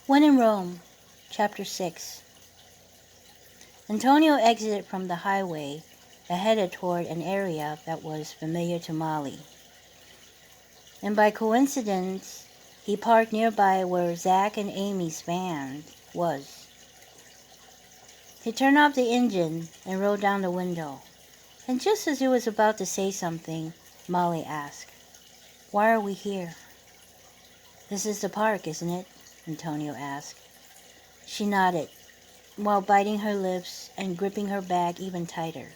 When in Rome, Chapter 6. Antonio exited from the highway and headed toward an area that was familiar to Molly. And by coincidence, he parked nearby where Zach and Amy's van was. He turned off the engine and rolled down the window. And just as he was about to say something, Molly asked, "Why are we here?" "This is the park, isn't it?" Antonio asked. She nodded, while biting her lips and gripping her bag even tighter.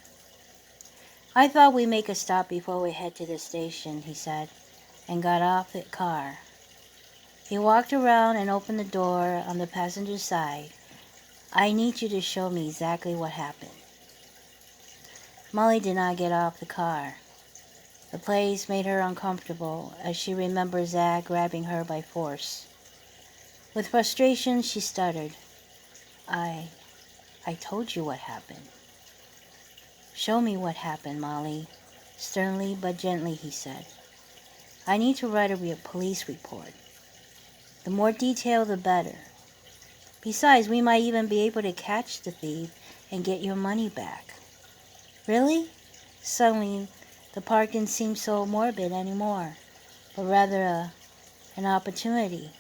"I thought we'd make a stop before we head to the station," he said, and got off the car. He walked around and opened the door on the passenger side. "I need you to show me exactly what happened." Molly did not get off the car. The place made her uncomfortable as she remembered Zach grabbing her by force. With frustration, she stuttered, I told you what happened." "Show me what happened, Molly," sternly but gently he said. "I need to write a police report. The more detail, the better. Besides, we might even be able to catch the thief and get your money back." "Really?" Suddenly, the park didn't seem so morbid anymore, but rather an opportunity.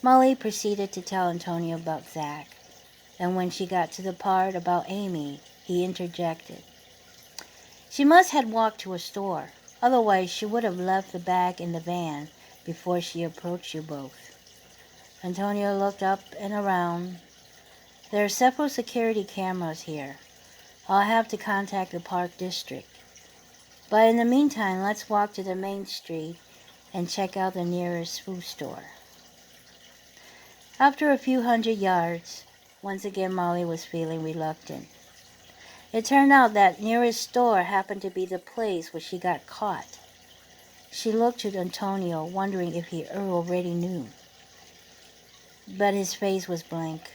Molly proceeded to tell Antonio about Zach, and when she got to the part about Amy, he interjected. "She must have walked to a store, otherwise she would have left the bag in the van before she approached you both." Antonio looked up and around. "There are several security cameras here. I'll have to contact the park district. But in the meantime, let's walk to the main street and check out the nearest food store." After a few hundred yards, once again Molly was feeling reluctant. It turned out that nearest store happened to be the place where she got caught. She looked to Antonio, wondering if he already knew. But his face was blank.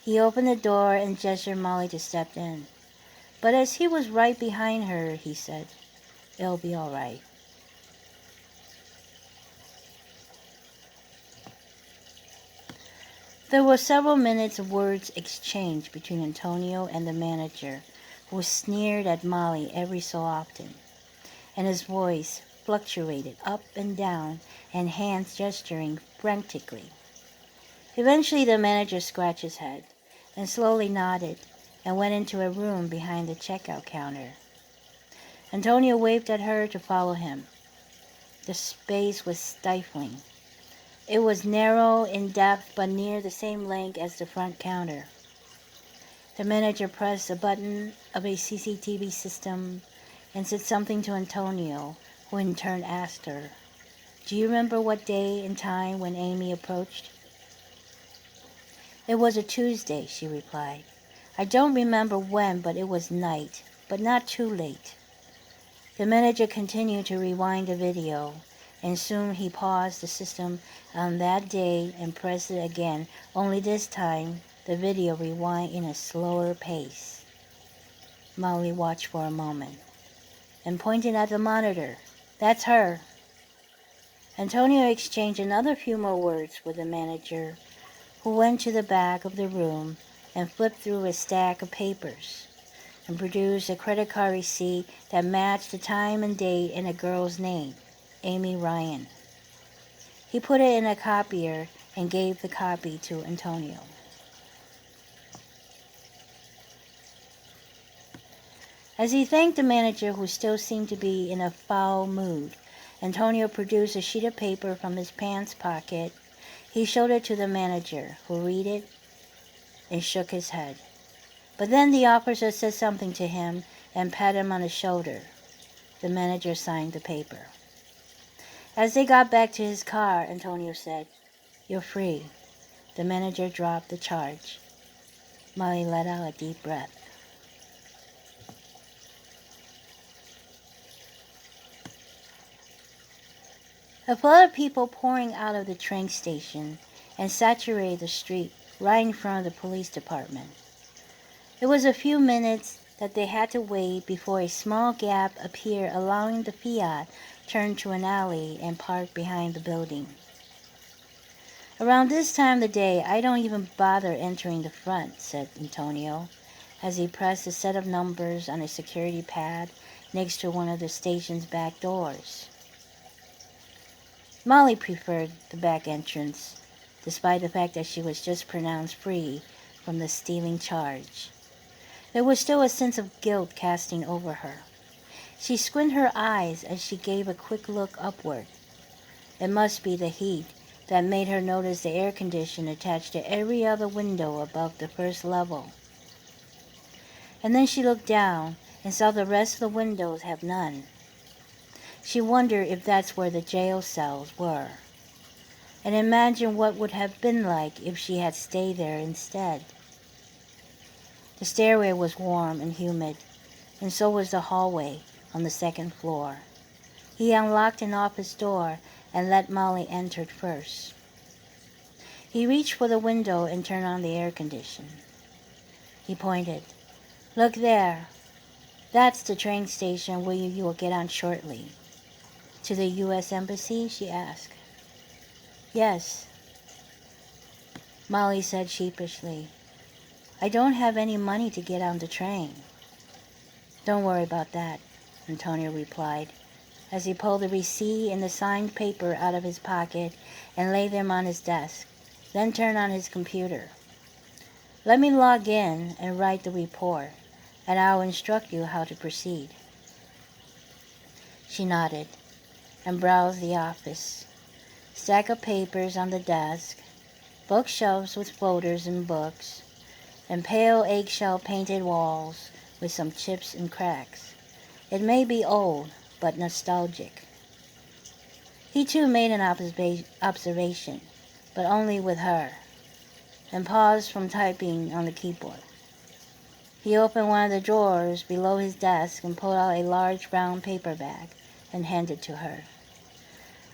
He opened the door and gestured Molly to step in. But as he was right behind her, he said, "It'll be all right." There were several minutes of words exchanged between Antonio and the manager, who sneered at Molly every so often, and his voice fluctuated up and down and hands gesturing frantically. Eventually the manager scratched his head and slowly nodded and went into a room behind the checkout counter. Antonio waved at her to follow him. The space was stifling. It was narrow in depth but near the same length as the front counter. The manager pressed a button of a CCTV system and said something to Antonio, who in turn asked her, "Do you remember what day and time when Amy approached?" "It was a Tuesday," she replied. "I don't remember when, but it was night, but not too late." The manager continued to rewind the video, and soon he paused the system on that day and pressed it again, only this time the video rewound in a slower pace. Molly watched for a moment and pointed at the monitor. "That's her." Antonio exchanged another few more words with the manager, who went to the back of the room and flipped through a stack of papers and produced a credit card receipt that matched the time and date and a girl's name, Amy Ryan. He put it in a copier and gave the copy to Antonio. As he thanked the manager, who still seemed to be in a foul mood, Antonio produced a sheet of paper from his pants pocket. He showed it to the manager, who read it and shook his head. But then the officer said something to him and patted him on the shoulder. The manager signed the paper. As they got back to his car, Antonio said, "You're free." The manager dropped the charge. Molly let out a deep breath. A flood of people pouring out of the train station and saturated the street right in front of the police department. It was a few minutes that they had to wait before a small gap appeared, allowing the Fiat turn to an alley and park behind the building. "Around this time of the day, I don't even bother entering the front," said Antonio, as he pressed a set of numbers on a security pad next to one of the station's back doors. Molly preferred the back entrance, despite the fact that she was just pronounced free from the stealing charge. There was still a sense of guilt casting over her. She squinted her eyes as she gave a quick look upward. It must be the heat that made her notice the air conditioner attached to every other window above the first level. And then she looked down and saw the rest of the windows have none. She wondered if that's where the jail cells were, and imagined what would have been like if she had stayed there instead. The stairway was warm and humid, and so was the hallway on the second floor. He unlocked an office door and let Molly enter first. He reached for the window and turned on the air conditioner. He pointed. "Look there. That's the train station where you will get on shortly." "To the U.S. Embassy?" she asked. "Yes," Molly said sheepishly. "I don't have any money to get on the train." "Don't worry about that," Antonio replied, as he pulled the receipt and the signed paper out of his pocket and laid them on his desk, then turned on his computer. "Let me log in and write the report, and I'll instruct you how to proceed." She nodded and browsed the office. Stack of papers on the desk, bookshelves with folders and books, and pale eggshell painted walls with some chips and cracks. It may be old, but nostalgic. He too made an observation, but only with her, and paused from typing on the keyboard. He opened one of the drawers below his desk and pulled out a large brown paper bag and handed it to her.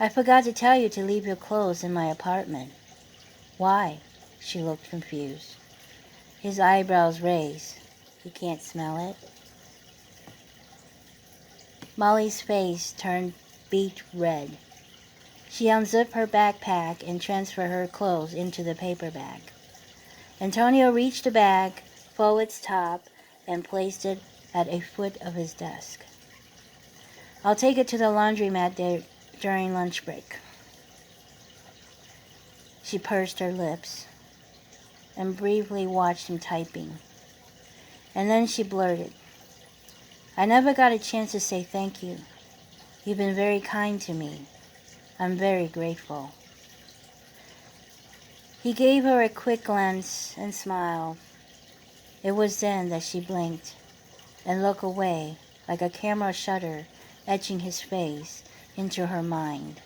"I forgot to tell you to leave your clothes in my apartment." "Why?" She looked confused. His eyebrows raised. "You can't smell it?" Molly's face turned beet red. She unzipped her backpack and transferred her clothes into the paper bag. Antonio reached the bag, folded its top, and placed it at a foot of his desk. "I'll take it to the laundromat during lunch break." She pursed her lips and briefly watched him typing. And then she blurted, "I never got a chance to say thank you. You've been very kind to me. I'm very grateful." He gave her a quick glance and smiled. It was then that she blinked and looked away like a camera shutter etching his face into her mind.